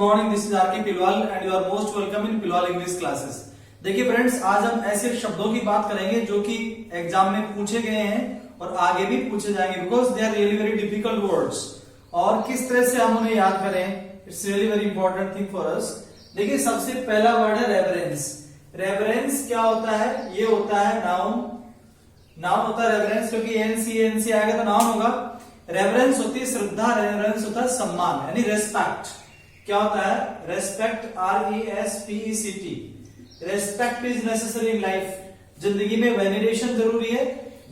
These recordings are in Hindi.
Morning, this is RK Pilwal and you are most welcome in Pilwal English classes. देखिए फ्रेंड्स, आज हम ऐसे शब्दों की बात करेंगे जो कि एग्जाम में पूछे गए हैं और आगे भी पूछे जाएंगे, because they are really very difficult words. और किस तरह से हम उन्हें याद करें, it's really very important thing for us. देखिए सबसे पहला वर्ड है रेवरेंस। रेवरेंस क्या होता है? ये होता है नाउन। नाउन होता है रेवरेंस, क्योंकि एनसी आएगा तो नाउन होगा। रेवरेंस होती है श्रद्धा, रेवरेंस होता है सम्मान यानी रेस्पेक्ट। क्या होता है? Respect, RESPECT। Respect is necessary in life. जिंदगी में वेनेरेशन जरूरी है,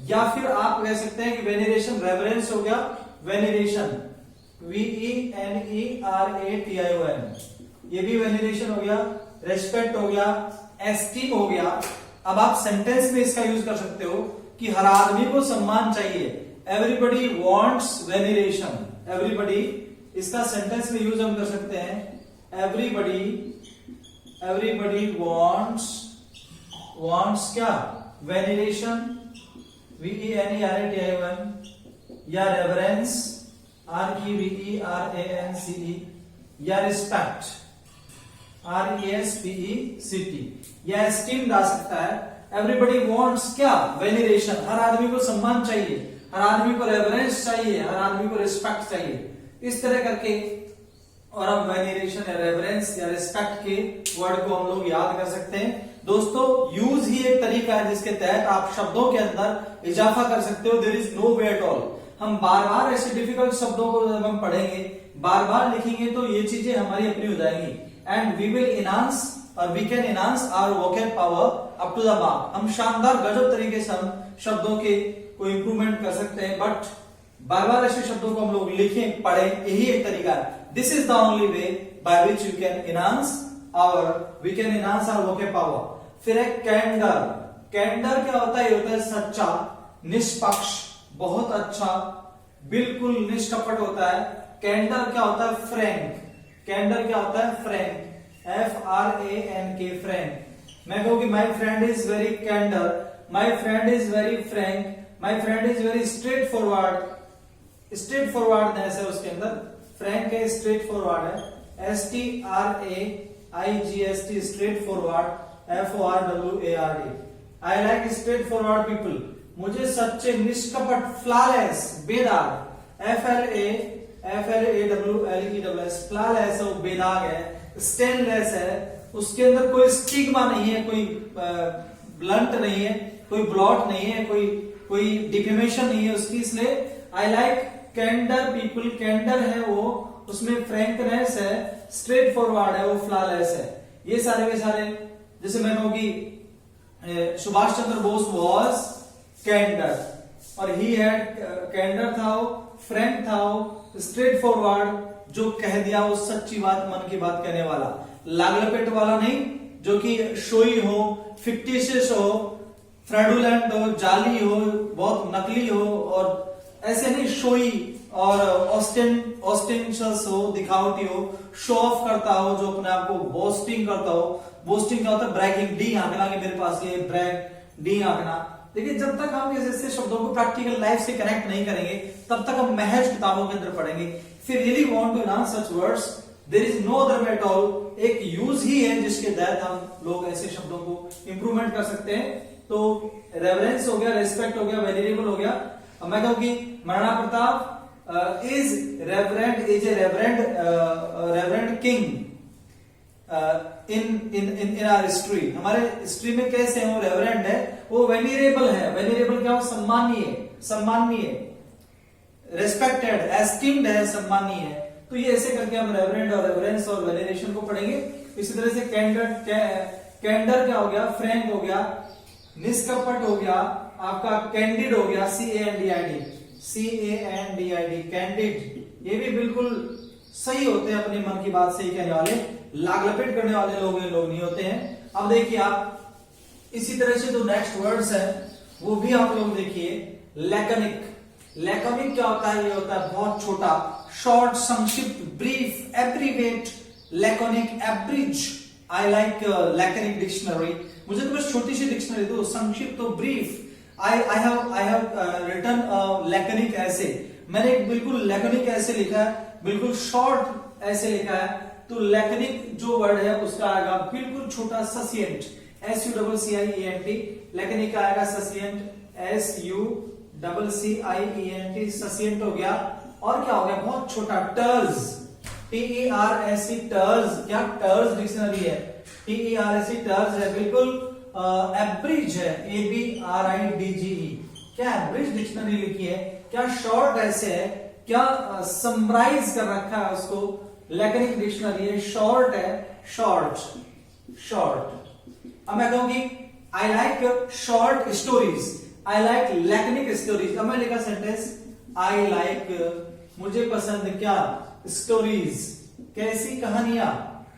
या फिर आप कह सकते हैं कि वेनेरेशन रेवरेंस हो गया। वेनेरेशन VENERATION, ये भी वेनेरेशन हो गया। रेस्पेक्ट हो गया, एस्टीम हो गया। अब आप सेंटेंस में इसका यूज कर सकते हो कि हर आदमी को सम्मान चाहिए। Everybody wants veneration. एवरीबडी, इसका सेंटेंस में यूज हम कर सकते हैं। एवरीबडी वॉन्ट्स क्या? वेनेरेशन, VENERATION, या रेवरेंस, REVERANCE, या रिस्पेक्ट, RESPECT, या एस्टीम डाल सकता है। एवरीबडी वॉन्ट्स क्या? वेनेरेशन। हर आदमी को सम्मान चाहिए, हर आदमी को रेवरेंस चाहिए, हर आदमी को रिस्पेक्ट चाहिए। इस तरह करके और हम वेनेरेशन या रेवरेंस या रिस्पेक्ट के वर्ड को हम लोग याद कर सकते हैं। दोस्तों, यूज ही एक तरीका है जिसके तहत आप शब्दों के अंदर इजाफा कर सकते हो। There is no way at all. हम बार बार ऐसे डिफिकल्ट शब्दों को जब हम पढ़ेंगे, बार बार लिखेंगे, तो ये चीजें हमारी अपनी हो जाएंगी। एंड वी विल इनहांस और we can enhance our vocab power up to the mark. हम शानदार गजब तरीके से हम शब्दों के को इंप्रूवमेंट कर सकते हैं, बट बार बार ऐसे शब्दों को हम लोग लिखें, पढ़ें, यही एक तरीका है। This is the only way by which you can enhance our vocab power. फिर है कैंडर। कैंडर क्या होता है? ये होता है सच्चा, निष्पक्ष, बहुत अच्छा, बिल्कुल निष्कपट होता है। कैंडर क्या होता है? फ्रैंक। कैंडर क्या होता है? Frank, FRANK, frank. मैं कहूं कि my friend is very candour, my friend is very frank, my friend is very straightforward. Straightforwardness है उसके अंदर। फ्रैंक है, स्ट्रेट फॉरवर्ड है। STRAIGST, straightforward, FORWARD। I like straightforward people. मुझे सच्चे, निष्कपट, फ्लॉलेस, बेदाग, FLAWLESS, फ्लॉलेस है, वो बेदाग है। स्टेनलेस है, उसके अंदर कोई स्टिग्मा नहीं है, कोई ब्लंट नहीं है, कोई ब्लॉट नहीं है, कोई डिफेमेशन नहीं है उसकी। इसलिए आई लाइक कैंडर पीपल। कैंडर है वो, उसमें फ्रैंकनेस है, स्ट्रेट फॉरवर्ड है, वो फ्लॉलेस है। ये सारे के सारे, जैसे मैं कहूं कि सुभाष चंद्र बोस वॉज कैंडर, और ही हैड कैंडर था, वो फ्रैंक था, वो स्ट्रेट फॉरवर्ड, जो कह दिया वो सच्ची बात, मन की बात कहने वाला, लागलपेट वाला नहीं, जो कि शोई हो, फिक्टिशियस हो, फ्रैडुलेंट हो, जाली हो, बहुत नकली हो, और ऐसे नहीं, शोई और ऑस्टेंशियस हो, दिखावटी हो, शो ऑफ करता हो, जो अपने आप को बोस्टिंग करता हो। बोस्टिंग क्या होता है? ब्रैगिंग, डी आंकना कि मेरे पास ये ब्रैग, डी आंकना। देखिए, जब तक हम ऐसे शब्दों को प्रैक्टिकल लाइफ से कनेक्ट नहीं करेंगे, तब तक हम महज किताबों के अंदर पढ़ेंगे। फिर really want to enhance such words, there is no other way at all. एक यूज ही है जिसके तहत हम लोग ऐसे शब्दों को इंप्रूवमेंट कर सकते हैं। तो रेवरेंस हो गया, रेस्पेक्ट हो गया, वेनेरेबल हो गया। अब मैं कहूं कि Maharana Pratap is a reverend king in our history. हमारे हिस्ट्री में कैसे है? वो रेवरेंड है, वो वेनिरेबल है। वेनिरेबल क्या हो? सम्मानीय, रेस्पेक्टेड, एस्टीम्ड है, सम्मानीय है। तो ये ऐसे करके हम रेवरेंड और रेवरेंस और वेनेरेशन को पढ़ेंगे। इसी तरह से कैंडर क्या हो गया? फ्रैंक हो गया, निष्कपट हो गया, आपका कैंडिड हो गया, CANDID, कैंडिड। ये भी बिल्कुल सही होते हैं, अपने मन की बात सही कहने वाले, लागलपेट करने वाले लोग नहीं होते हैं। अब देखिए आप, इसी तरह से जो नेक्स्ट वर्ड्स है वो भी आप लोग देखिए। लैकनिक। लैकनिक क्या होता है? ये होता है बहुत छोटा, शॉर्ट, संक्षिप्त, brief, abbreviate, laconic, abridge. I like laconic dictionary. मुझे तो बस छोटी सी डिक्शनरी दो, संक्षिप्त तो brief. I have written a laconic essay। मैंने एक बिल्कुल लैकोनिक ऐसे लिखा है, बिल्कुल शॉर्ट ऐसे लिखा है, तो लैकनिक जो वर्ड है उसका आएगा बिल्कुल छोटा ससिएंट, SUCCIENT, लैकनिक आएगा ससिएंट, SUCCIENT, ससिएंट हो गया। और क्या हो गया, बहुत छोटा टर्ज, TERS, टर्ज, क्या टर्ज डिक्शनरी है, TERS टर्ज है, बिल्कुल एब्रिज है, ABRIDGE, क्या एब्रिज डिक्शनरी लिखी है, क्या शॉर्ट ऐसे है, क्या समराइज कर रखा है उसको, लैकनिक डिक्शनरी है, शॉर्ट है, शॉर्ट शॉर्ट। अब मैं कहूंगी I like short stories, I like laconic stories. अब मैं लिखा सेंटेंस आई लाइक, मुझे पसंद क्या, स्टोरीज, कैसी कहानियां,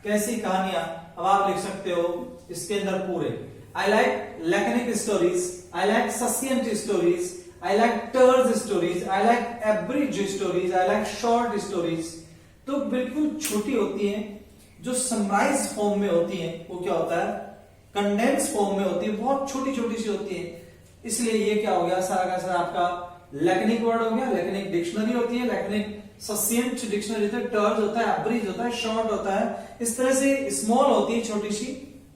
कैसी कहानियां। अब आप लिख सकते हो इसके अंदर पूरे, I like laconic stories, I like succinct stories, I like terse stories, I like abridge stories, I like short stories. तो बिल्कुल छोटी होती है, जो समराइज फॉर्म में होती है वो क्या होता है, कंडेंस फॉर्म में होती है, बहुत छोटी छोटी सी होती है। इसलिए ये क्या हो गया, सारा का सारा आपका लैकनिक वर्ड हो गया, लैकनिक डिक्शनरी होती है, लैकनिक ससिएंट डिक्शनरी होता है, टर्ज होता है, एब्रिज होता है, शॉर्ट होता है। इस तरह से स्मॉल होती है, छोटी सी,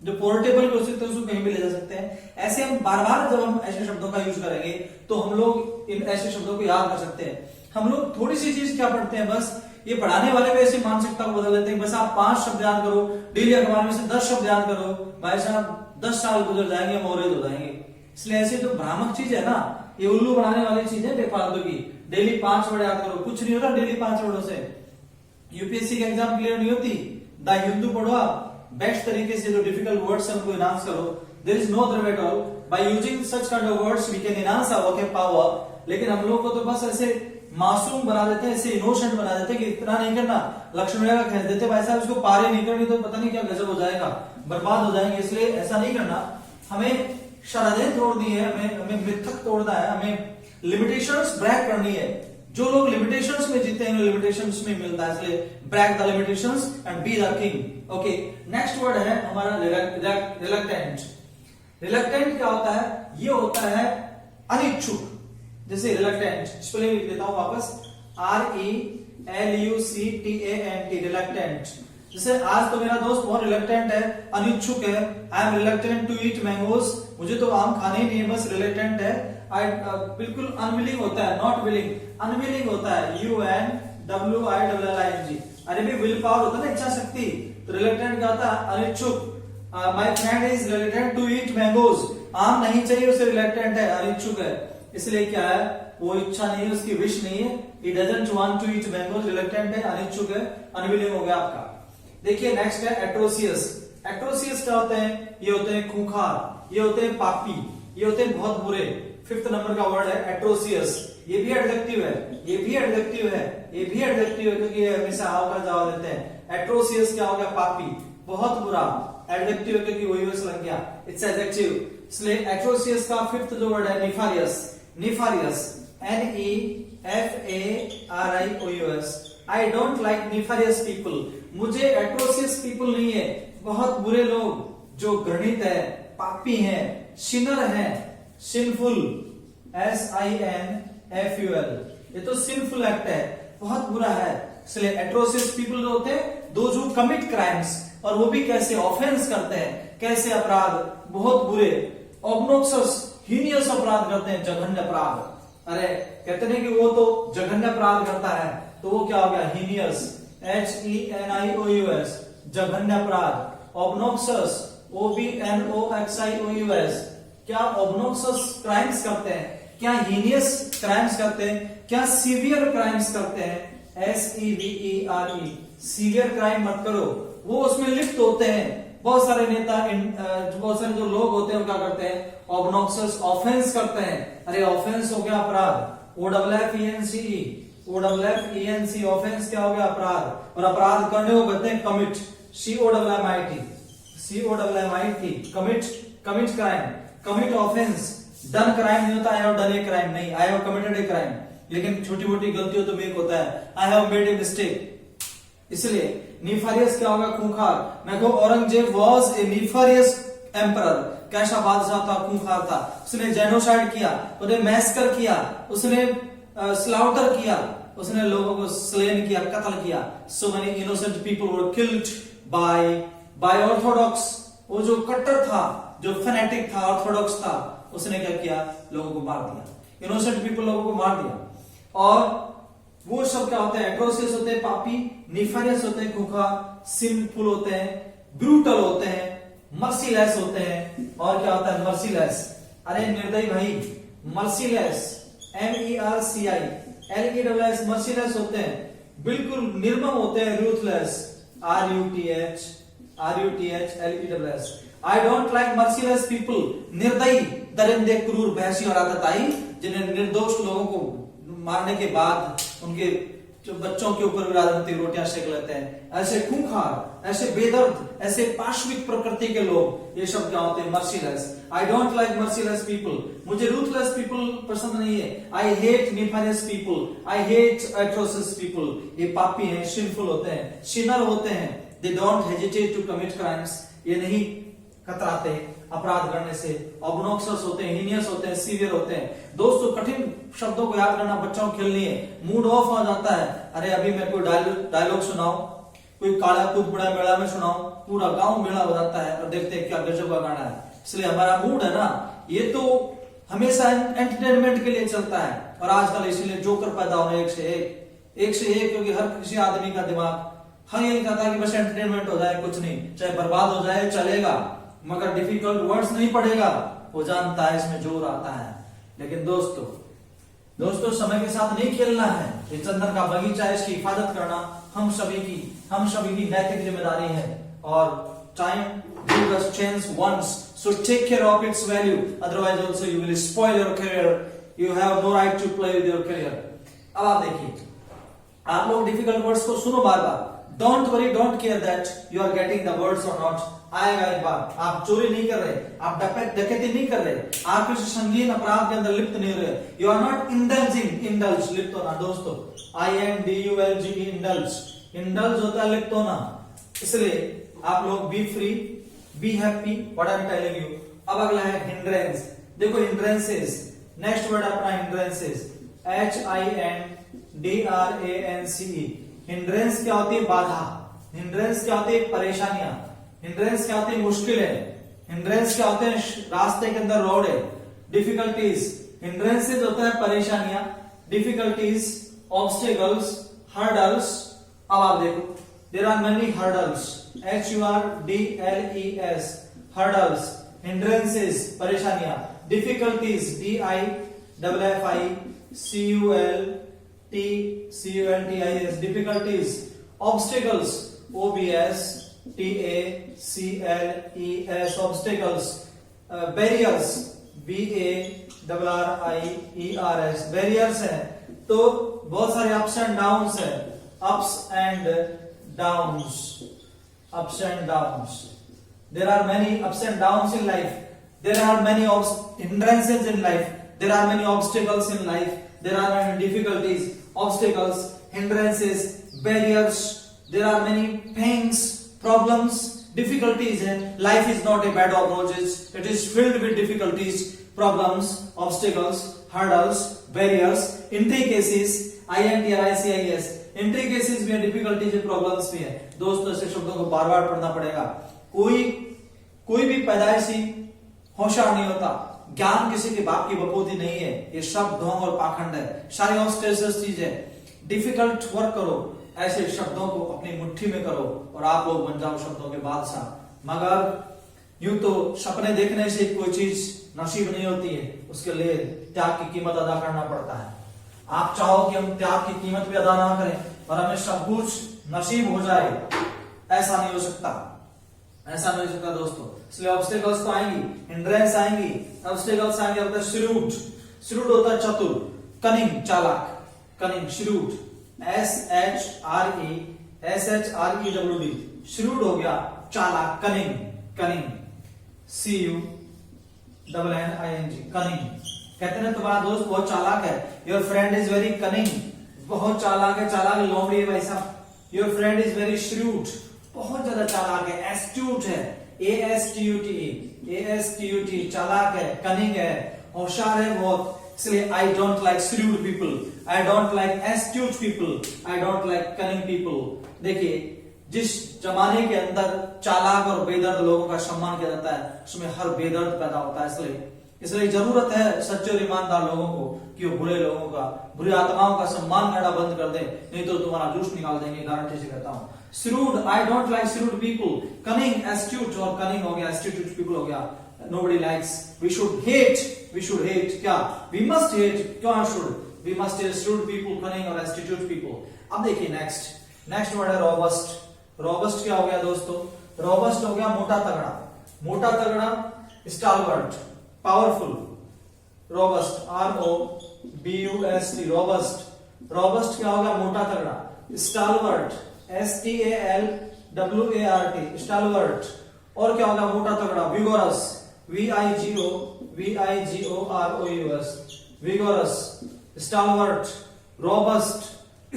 जो पोर्टेबल भी हो सकते हैं, उसको कहीं भी ले जा सकते हैं। ऐसे हम बार बार जब हम ऐसे शब्दों का यूज करेंगे तो हम लोग इन ऐसे शब्दों को याद कर सकते हैं। हम लोग थोड़ी सी चीज क्या पढ़ते हैं, बस ये पढ़ाने वाले भी ऐसी मानसिकता को बदल देते हैं, बस आप 5 शब्द याद करो, डेली अखबार में से 10 शब्द याद करो, भाई साहब 10 साल गुजर जाएंगे, हम औरेज हो जाएंगे। इसलिए ऐसी जो भ्रामक चीज है ना, ये उल्लू बनाने वाली चीज है बेफालतू की। डेली 5 वर्ड याद करो, कुछ नहीं होता डेली 5 वर्डों से, यूपीएससी का एग्जाम क्लियर नहीं होती। द हिंदू पढ़ो आप, बेस्ट तरीके से जो डिफिकल्ट वर्ड्स है उनको इनहांस करो। There is no other way at all, by using such kind of words we can enhance our vocab power. लेकिन हम लोग को तो बस ऐसे मासूम बना देते हैं, ऐसे इनोसेंट बना देते हैं कि इतना नहीं करना, लक्ष्मण रेखा खींच देते भाई साहब, इसको पार ही नहीं करनी तो पता नहीं क्या गजब हो जाएगा, बर्बाद हो जाएंगे। इसलिए ऐसा नहीं करना, हमें शरारतें तोड़नी है, हमें मिथक तोड़ना है, हमें लिमिटेशंस ब्रेक करनी है। जो लोग लिमिटेशंस में जीते हैं लिमिटेशंस में मिलता है, इसलिए break the limitations and be the king. Okay, next word है हमारा रिलक्टेंट। रिलक्टेंट क्या होता है, ये होता है अनिच्छुक। जैसे रिलक्टेंट, स्पेलिंग लिख देता हूं वापस, RELUCTANT, रिलक्टेंट। जैसे आज तो मेरा दोस्त बहुत रिलक्टेंट है, अनिच्छुक है, I am reluctant to eat mangoes, मुझे तो आम खाने ही नहीं है, बस रिलक्टेंट है। बिल्कुल अनविलिंग होता है, नॉट विलिंग, अनविलिंग होता है, UNWILLING। अरे भी विल पावर होता है ना, इच्छा शक्ति, तो रिलक्टेंट क्या होता है, अनिच्छुक। My friend is reluctant to eat mangoes, आम नहीं चाहिए उसे, रिलक्टेंट है, अनिच्छुक है। इसलिए क्या है, वो इच्छा नहीं है, उसकी विश नहीं है, he doesn't want to eat mangoes, reluctant है, अनिच्छुक है, अनविलिंग हो गया आपका। देखिए नेक्स्ट है एट्रोसियस। एट्रोसियस क्या होते हैं, ये होते हैं खूंखार, ये होते हैं पापी, ये होते हैं बहुत बुरे। 5th नंबर का वर्ड है एट्रोसियस। ये भी एडजेक्टिव है, ये भी एडजेक्टिव है, ये भी एडजेक्टिव है, क्योंकि ये हमेशा हाउ का जवाब देते हैं। एट्रोसियस क्या हो गया, पापी, बहुत बुरा, एडजेक्टिव है क्योंकि वही लग गया, इट्स एडजेक्टिव। इसलिए एट्रोसियस का 5th जो वर्ड है nefarious, nefarious, NEFARIOUS। I don't like nefarious people, मुझे एट्रोसियस पीपल नहीं है, बहुत बुरे लोग जो घृणित है, पापी हैं, सिनर हैं, सिंफुल, SINFUL, ये तो सिंफुल एक्ट है, बहुत बुरा है। इसलिए एट्रोसियस पीपल जो होते हैं, दोज हु कमिट क्राइम्स, और वो भी कैसे, ऑफेंस करते हैं, कैसे अपराध, बहुत बुरे, ऑब्नोक्सस, हीनियस अपराध करते हैं, जघन्य अपराध। अरे कहते हैं कि वो तो जघन्य अपराध करता है, तो वो क्या हो गया, हीनियस, HENIOUS, जघन्य अपराध। ऑब्नोक्सस, OBNOXIOUS, क्या ऑब्नोक्सस क्राइम्स करते हैं, क्या हीनियस क्राइम्स करते हैं, क्या सीवियर क्राइम्स करते हैं, SEVERE, सीवियर क्राइम मत करो, वो उसमें लिप्त होते हैं। बहुत सारे नेता, बहुत सारे जो लोग होते हैं वो क्या करते हैं, ऑब्नोक्सस ऑफेंस करते हैं। अरे ऑफेंस हो गया अपराध, OFFENCE, ऑफेंस क्या हो गया, अपराध, और अपराध करने को कहते हैं commit, COMMIT, commit crime, commit offence. Done crime नहीं होता, I have done a crime, नहीं, I have committed a crime, लेकिन छोटी मोटी गलतियों तो मेक होता है, I have made a mistake. इसलिए निफारियस क्या होगा, खूंखार। मैं कहूं Aurangzeb was a nefarious emperor, कैसा बादशाह था, खूंखार था, उसने जेनोसाइड किया, उसने मैसकर किया, उसने स्लाउटर किया, उसने लोगों को स्लेन किया, कत्ल किया। So many innocent people were killed by Orthodox. वो जो कट्टर था, जो फेनेटिक था, ऑर्थोडॉक्स था, उसने क्या किया, लोगों को मार दिया। इनोसेंट पीपल लोगों को मार दिया। और वो सब क्या होते हैं, एट्रोसियस होते हैं, पापी, निफेरियस होते हैं, खूंखार, सिंफुल होते हैं, ब्रूटल होते हैं, मर्सीलेस होते हैं। और क्या होता है, मर्सीलेस, अरे निर्दयी भाई, मर्सीलेस, MERCILESS, मर्सीलेस होते हैं, बिल्कुल निर्मम होते हैं, ruthless, RUTHLESS। I don't like merciless people, निर्दयी, दरिंदे, क्रूर, बहसी और आतताई, जिन्हें निर्दोष लोगों को मारने के बाद उनके जो बच्चों के ऊपर भी राजनीतिक रोटियां सेक लेते हैं, ऐसे खूंखार, ऐसे बेदर्द, ऐसे पाशविक प्रकृति के लोग, ये सब क्या होते हैं, merciless. I don't like merciless people, मुझे रूथलेस पीपल पसंद नहीं है। I hate nefarious people, I hate atrocious people, ये पापी हैं, सिनफुल होते हैं, सिनर होते हैं। They don't hesitate to commit crimes, ये नहीं कतराते अपराध करने से। ऑब्नॉक्सियस होते हैं, हीनियस होते हैं, सीवियर होते हैं। दोस्तों कठिन शब्दों को याद करना बच्चों को खेल नहीं है, मूड ऑफ हो जाता है। अरे अभी मैं कोई डायलॉग सुनाऊं, कोई काला कूद बड़ा मेला में सुनाऊं, पूरा गांव मेला हो जाता है और देखते हैं क्या गजब का गाना है। इसलिए हमारा मूड है ना, ये तो हमेशा एंटरटेनमेंट के लिए चलता है। और आजकल इसीलिए जोकर पैदा हो रहे एक से एक, क्योंकि हर किसी आदमी का दिमाग हर यही कहता है कि बस एंटरटेनमेंट हो जाए, कुछ नहीं, चाहे बर्बाद हो जाए चलेगा, मगर डिफिकल्ट वर्ड्स नहीं पड़ेगा। वो जानता है इसमें जोर आता है। लेकिन दोस्तों समय के साथ नहीं खेलना है। ये चंदन का बगीचा है, इसकी हिफाजत करना हम सभी की नैतिक जिम्मेदारी है। और time gives us chance once, so take care of its value, otherwise also you will spoil your career. You have no right to play with your career. अब आप देखिए, आप लोग डिफिकल्ट वर्ड्स को सुनो बार बार। Don't worry, don't care that you are getting the words और नॉट। आएगा एक बार। आप चोरी नहीं कर रहे, आप डकैती नहीं कर रहे, आप किसी संगीन अपराध के अंदर लिप्त नहीं हो रहे। यू आर नॉट इंडल्ज, लिप्त होना दोस्तों, INDULGE, इंडल्ज होता है लिप्त होना। इसलिए आप लोग B free, be happy, what I am telling you. अब अगला है हिंड्रेंस। देखो हिंड्रेंसेस, नेक्स्ट वर्ड अपना हिंड्रेंसेस, HINDRANCE। हिंड्रेंस क्या होती है, बाधा। हिंड्रेंस क्या होती है, परेशानियां। हिंड्रेंस क्या होती है, मुश्किलें। हिंड्रेंस क्या होते हैं, रास्ते के अंदर रोड है। डिफिकल्टीज, हिंड्रेंसेस होता है परेशानियां, डिफिकल्टीज, ऑब्स्टिकल्स, हर्डल्स। अब आप देखो, there are many hurdles, HURDLES, hurdles, hindrances, परेशानियां, difficulties, DIFFICULTIS, difficulties, obstacles, OBSTACLES, obstacles, barriers, BARRIERS, barriers है। तो बहुत सारे अप्स एंड डाउन्स है, ups and downs. There are many ups and downs in life. There are many hindrances in life. There are many obstacles in life. There are many difficulties, obstacles, hindrances, barriers. There are many pains, problems, difficulties. And life is not a bed of roses. It is filled with difficulties, problems, obstacles, hurdles, barriers. Intricacies, INTRICIS. Intricacies भी है, डिफिकल्टीज भी, प्रॉब्लम्स भी है। दोस्तों ऐसे शब्दों को बार बार पढ़ना पड़ेगा। कोई भी पैदाइशी होशियार नहीं होता। ज्ञान किसी के बाप की बपोती नहीं है। ये सब ढोंग और पाखंड है, सारी ऑस्ट्रेसस चीज है। डिफिकल्ट वर्क करो, ऐसे शब्दों को अपनी मुट्ठी में करो और आप लोग बन जाओ शब्दों के बादशाह। मगर यूं तो सपने देखने से कोई चीज नसीब नहीं होती है, उसके लिए त्याग की कीमत अदा करना पड़ता है। आप चाहो कि हम त्याग की कीमत भी अदा ना करें और हमें सब कुछ नसीब हो जाए, ऐसा नहीं हो सकता, दोस्तों। इसलिए ऑब्स्टिकल्स तो आएंगी, हिंड्रेंस आएंगी, ऑब्स्टिकल्स आएंगे। होता है श्रूड होता है चतुर, कनिंग, चालाक, कनिंग, श्रूड, SHREWD, श्रूड हो गया, चालाक, कनिंग, CUNNING, कनिंग। कहते हैं तुम्हारा दोस्त बहुत चालाक है, your friend is very cunning, बहुत चालाक है, लोमड़ी है भाई साहब। Your friend is very shrewd, बहुत ज्यादा चालाक है, एस्ट्यूट है, ASTUT, चालाक है, कनिंग है, होशियार है बहुत। इसलिए आई don't like shrewd people, I don't like astute people, I don't like cunning people. देखिए, जिस जमाने के अंदर चालाक और बेदर्द लोगों का सम्मान किया जाता है, उसमें हर बेदर्द पैदा होता है। इसलिए जरूरत है सच्चे और ईमानदार लोगों को कि वो बुरे लोगों का, बुरी आत्माओं का सम्मान करना बंद कर दे, नहीं तो तुम्हारा जूस निकाल देंगे, गारंटी से कहता हूं। Shrewd, I don't like shrewd people. Cunning, astute, और कनिंग हो गया, एस्ट्यूट पीपल हो गया, nobody likes। we should hate क्या, we must hate, क्यों should, we must hate shrewd people, cunning और astute people। अब देखिए नेक्स्ट वर्ड है रोबस्ट। रोबस्ट क्या हो गया दोस्तों? रोबस्ट हो गया मोटा तगड़ा, मोटा तगड़ा, stalwart, powerful. Robust, ROBUST, robust. Robust क्या होगा? मोटा तगड़ा। स्टालवर्ट, STALWART, स्टालवर्ट। और क्या होगा? मोटा तगड़ा। Vigorous, VIGOROUS, vigorous. स्टालवर्ट, robust,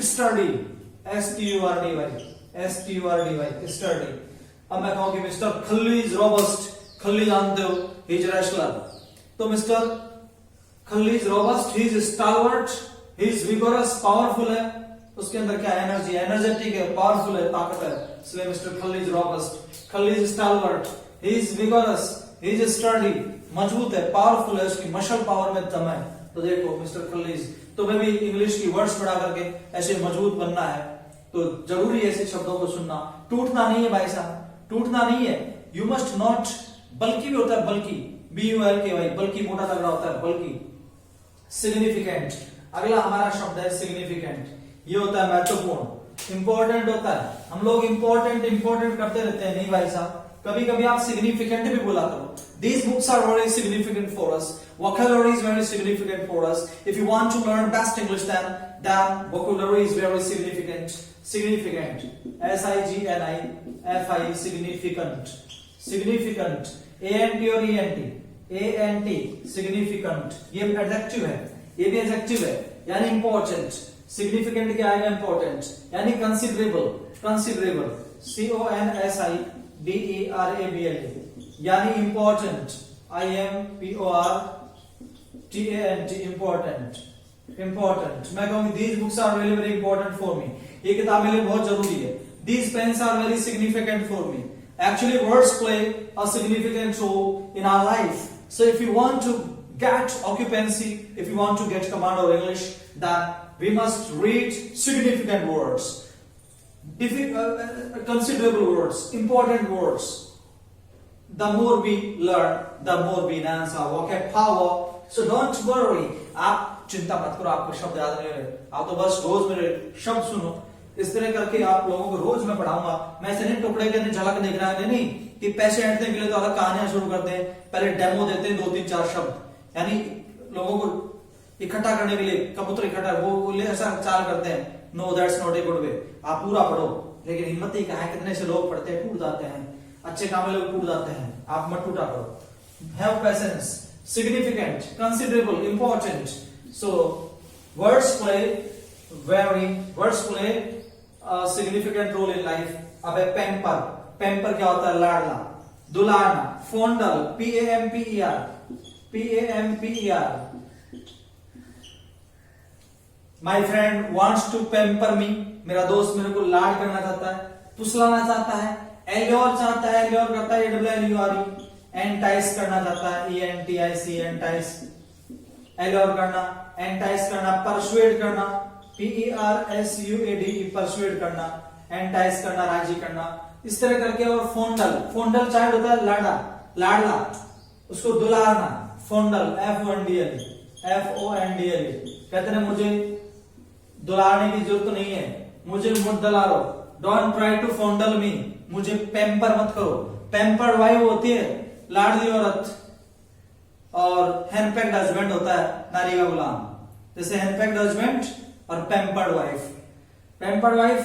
study, STURDY, study. अब मैं कहूं कि mister Khali is robust. Khali जानते हो, ही इज रेसलर। तो mister Khali is robust, he is stalwart, he is vigorous, powerful है, उसके अंदर क्या एनर्जी, एनर्जेटिक है, पावरफुल है, ताकत है, इसलिए mister Khali is robust. Khali is stalwart, he is vigorous, he is sturdy, मजबूत है, पावरफुल है, उसकी मसल पावर में दम है। तो देखो मिस्टर खल्ली इज, तो मैं भी इंग्लिश की वर्ड्स पढ़ा करके ऐसे मजबूत बनना है, तो जरूरी है ऐसे शब्दों को सुनना। टूटना नहीं है भाई साहब, टूटना नहीं है। यू मस्ट नॉट, बल्कि भी होता है, बल्कि, BULKY, बल्कि मोटा तगड़ा होता है, बल्कि। सिग्निफिकेंट, अगला हमारा शब्द है सिग्निफिकेंट। ये होता है महत्वपूर्ण, इंपॉर्टेंट होता है। हम लोग इंपॉर्टेंट करते रहते हैं, नहीं भाई साहब, कभी कभी आप सिग्निफिकेंट भी बोला करो। These books are very significant for us. Vocabulary is very significant for us. If you want to learn best English, then vocabulary is very significant. Significant, SIGNIFI, significant, significant, ANT और ENT, ANT, significant, ये adjective है, ये भी adjective है, यानी important। significant क्या आएगा? important, यानी considerable, considerable, CONSIDERABLE, यानी important, IMPORTANT, important, important। मैं कहूंगी these books are really very important for me, ये किताब मेरे लिए बहुत जरूरी है। These pens are very significant for me। Actually, words play a significant role in our life. So if you want to get occupancy, if you want to get command of English, then we must read significant words, considerable words, important words. The more we learn, the more we enhance our vocab power. So don't worry, आप चिंता मत करो, आपको शब्द याद नहीं रहे, आप तो बस रोज मेरे शब्द सुनो। इस तरह करके आप लोगों को रोज मैं पढ़ाऊंगा। मैं ऐसे नहीं टुकड़े के झलक देख रहा है, नहीं कि पैसे ऐंठने के लिए तो अलग कहानियां शुरू करते हैं, पहले डेमो देते हैं 2-3-4 शब्द, यानी लोगों को इकट्ठा करने के लिए, कबूतर इकट्ठा, वो ऐसा चाल करते हैं। No, that's not a good way. आप पूरा पढ़ो, लेकिन हिम्मत ही कहाँ है, कितने से लोग पढ़ते हैं, टूट जाते हैं, अच्छे काम में लोग टूट जाते हैं, आप मत टूटा करो। Have patience, significant, considerable, important. So words play significant role in life. अब है पैम्पर। पैम्पर क्या होता है? लाडला, दुलारना। Fondle, PAMPER, my friend wants to pamper me, मेरा दोस्त मेरे को लाड करना चाहता है, फुसलाना चाहता है। एल्योर चाहता है, एल्योर करता है, AWLURE। एंटाइस करना चाहता है, ENTIC, एंटाइस, एल्योर करना, एंटाइस करना। परसुएड करना, PERSUADE, परसुएड करना, एंटाइस करना, राजी करना, इस तरह करके। और फोंडल, फोंडल चाइल्ड होता है लाडा, लाडला, उसको दुलारना। फोंडल, FONDLE, कहते हैं मुझे दुलारने की जरूरत नहीं है, मुझे मत दुलारो, डोंट ट्राई टू फोंडल मी, मुझे पैम्पर मत करो। पैम्पर्ड वाइफ होती है लाडली औरत, और हैंडपैक्ड हस्बैंड होता है नारी का गुलाम। जैसे हैंडपैक्ड हस्बैंड और पैम्पर्ड वाइफ। पैम्पर्ड वाइफ,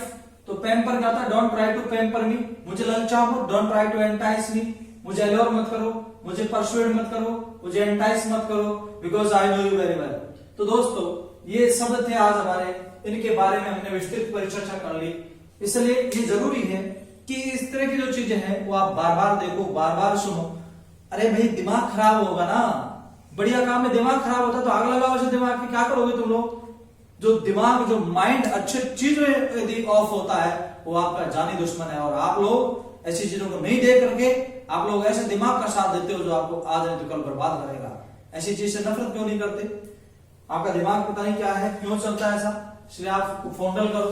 तो पैम्पर क्या होता है? डोंट ट्राई टू पैम्पर मी, मुझे ललचाओ मत, डोंट ट्राई टू एंटाइस मी, मुझे एल्योर मत करो, मुझे परसुएड मत करो, मुझे एंटाइस मत करो, because I know you very well. तो दोस्तों, ये शब्द थे आज हमारे, इनके बारे में हमने विस्तृत परिचर्चा कर ली। इसलिए ये जरूरी है कि इस तरह की जो चीजें हैं वो आप बार बार देखो, बार बार सुनो। अरे भाई, दिमाग खराब होगा ना, बढ़िया काम में दिमाग खराब होता तो आग लगाओ इसे दिमाग की, क्या करोगे तुम लोग? जो दिमाग, जो माइंड अच्छे चीजों में यदि ऑफ होता है वो आपका जानी दुश्मन है। और आप लोग ऐसी चीजों को नहीं देख करके आप लोग ऐसे दिमाग का साथ देते हो जो आपको आज नहीं तो कल बर्बाद करेगा। ऐसी चीज से नफरत क्यों नहीं करते? आपका दिमाग पता नहीं क्या है, क्यों चलता है ऐसा, इसलिए आप फॉन्डल करो,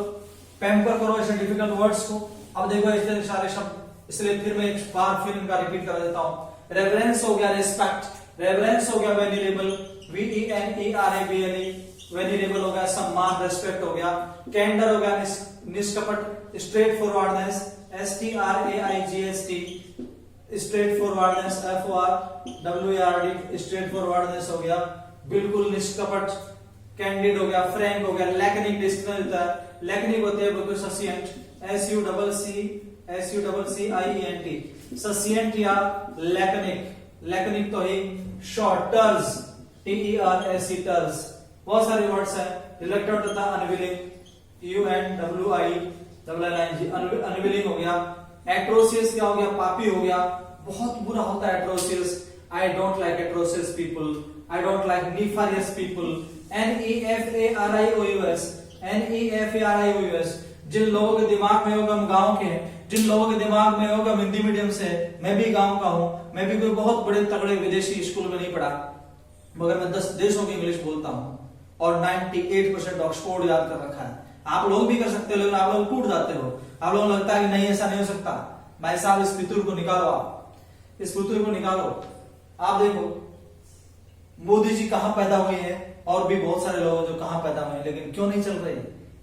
पैम्पर करो ऐसे डिफिकल्ट वर्ड्स को। अब देखो ऐसे सारे शब्द, इसलिए फिर मैं एक बार फिर इनका रिपीट कर देता हूं। रेवरेंस हो गया रेस्पेक्ट, रेवरेंस हो गया वेनिरेबल, VENERABLE, वेनिरेबल हो गया सम्मान, रेस्पेक्ट हो गया। कैंडर हो गया निष्कपट, straightforwardness, STRAIGST, straightforwardness, FORWARD, straightforwardness हो गया। बिल्कुल निष्कपट, कैंडिड हो गया, फ्रैंक हो गया। लैकनिक डिस्क्रिप्शन होता है, लैकनिक होते हैं बिल्कुल ससिएंट, SUCCIENT, ससिएंट या लैकनिक। लैकनिक तो ही शॉर्ट, टर्स, TERS, टर्स। बहुत सारे वर्ड्स हैं। रिलक्टेंट तथा अनविलिंग, UNWILLING, अनविलिंग हो गया। एट्रोसियस क्या हो गया? पापी हो गया, बहुत बुरा होता है atrocious. I don't like atrocious people, I don't like nefarious people, NEFARIOUS, NEFARIOUS। जिन लोगों के दिमाग में होगा हम गांव के हैं, जिन लोगों के दिमाग में होगा हिंदी मीडियम से, मैं भी गांव का हूं, मैं भी कोई बहुत बड़े तगड़े विदेशी स्कूल में नहीं पढ़ा, मगर मैं 10 देशों की इंग्लिश बोलता हूं और 98% ऑक्सफोर्ड याद कर रखा है। आप लोग भी कर सकते हो, लेकिन आप लोग टूट जाते हो। आप लोगों को लगता है कि नहीं ऐसा नहीं हो सकता। भाई साहब इस फितूर को निकालो, आप इस फितूर को निकालो। आप देखो मोदी जी कहां पैदा हुए हैं और भी बहुत सारे लोग जो कहां पैदा हुए हैं, लेकिन क्यों नहीं चल रहे?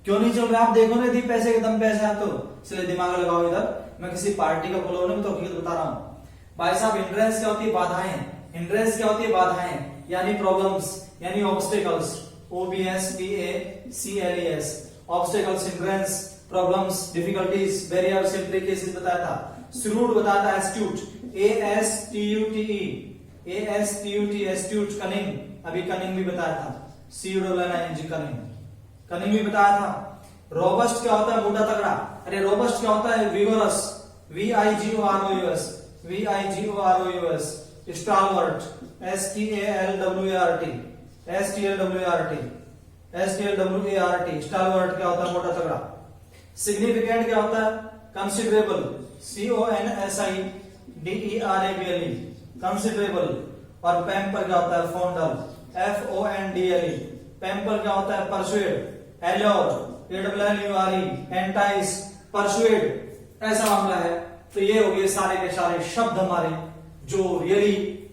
क्यों नहीं चल रहे? आप देखो ना, यदि पैसे के दम पे ऐसे आते हो, इसलिए दिमाग लगाओ इधर। मैं किसी पार्टी का बोलो नहीं, मैं तो हकीकत बता रहा हूं। भाई साहब हिंड्रेंस क्या होती है? बाधाएं। हिंड्रेंस क्या होती है? बाधाएं, यानी प्रॉब्लम्स, यानी obstacles, OBSTACLES, obstacles, hindrance, problems, difficulties, barriers, implications बताया था। श्रूड बताया था, एस्ट्यूट, ASTUTE, एस्ट्यूट, कनिंग, अभी कनिंग भी बताया था, CUNNING, कनिंग, कनिंग भी बताया था। रोबस्ट क्या होता है? मोटा तगड़ा। अरे रोबस्ट क्या होता है? Vigorous, VIGOROUS, VIGOROUS, स्टालवर्ट, STALWART, STLWART, स्टालवर्ट क्या होता है? मोटा तगड़ा। सिग्निफिकेंट क्या होता है? Considerable, CONSIDERABLE, considerable. और पैम्पर क्या होता है? फॉन्डल, FONDLE, पैम्पर क्या होता है? Persuade, allure, ALLURE, entice, persuade. ऐसा मामला है। तो ये हो गए सारे के सारे शब्द हमारे जो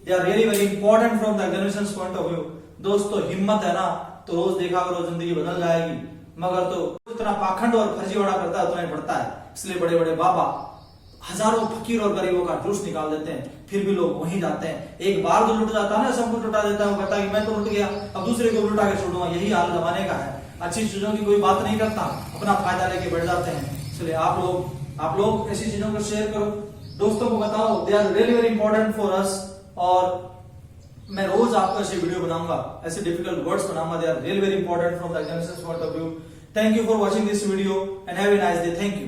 they are really very important from the examinations point of view. दोस्तों हिम्मत है ना तो रोज देखा करो, जिंदगी बदल जाएगी। मगर तो उतना पाखंड और फर्जीवाड़ा करता है उतना ही बढ़ता है। इसलिए बड़े बड़े बाबा हजारों फकीर और गरीबों का जूस निकाल देते हैं, फिर भी लोग वहीं जाते हैं। एक बार जो लुट जाता है ना, सब कुछ लुटा देता है, वो कहता है कि मैं तो लुट गया, अब दूसरे को लुटा के छोड़ूंगा। यही हाल जमाने का है। अच्छी चीजों की कोई बात नहीं करता, अपना फायदा लेके बढ़ जाते हैं। इसलिए आप लोग ऐसी चीजों को शेयर करो, दोस्तों को बताओ, they are really very important for us. और मैं रोज आपको ऐसे वीडियो बनाऊंगा, ऐसे डिफिकल्ट वर्ड्स बनाऊंगा, they are really very important from the examinations point of view. Thank you for watching this video and have a nice day. Thank you.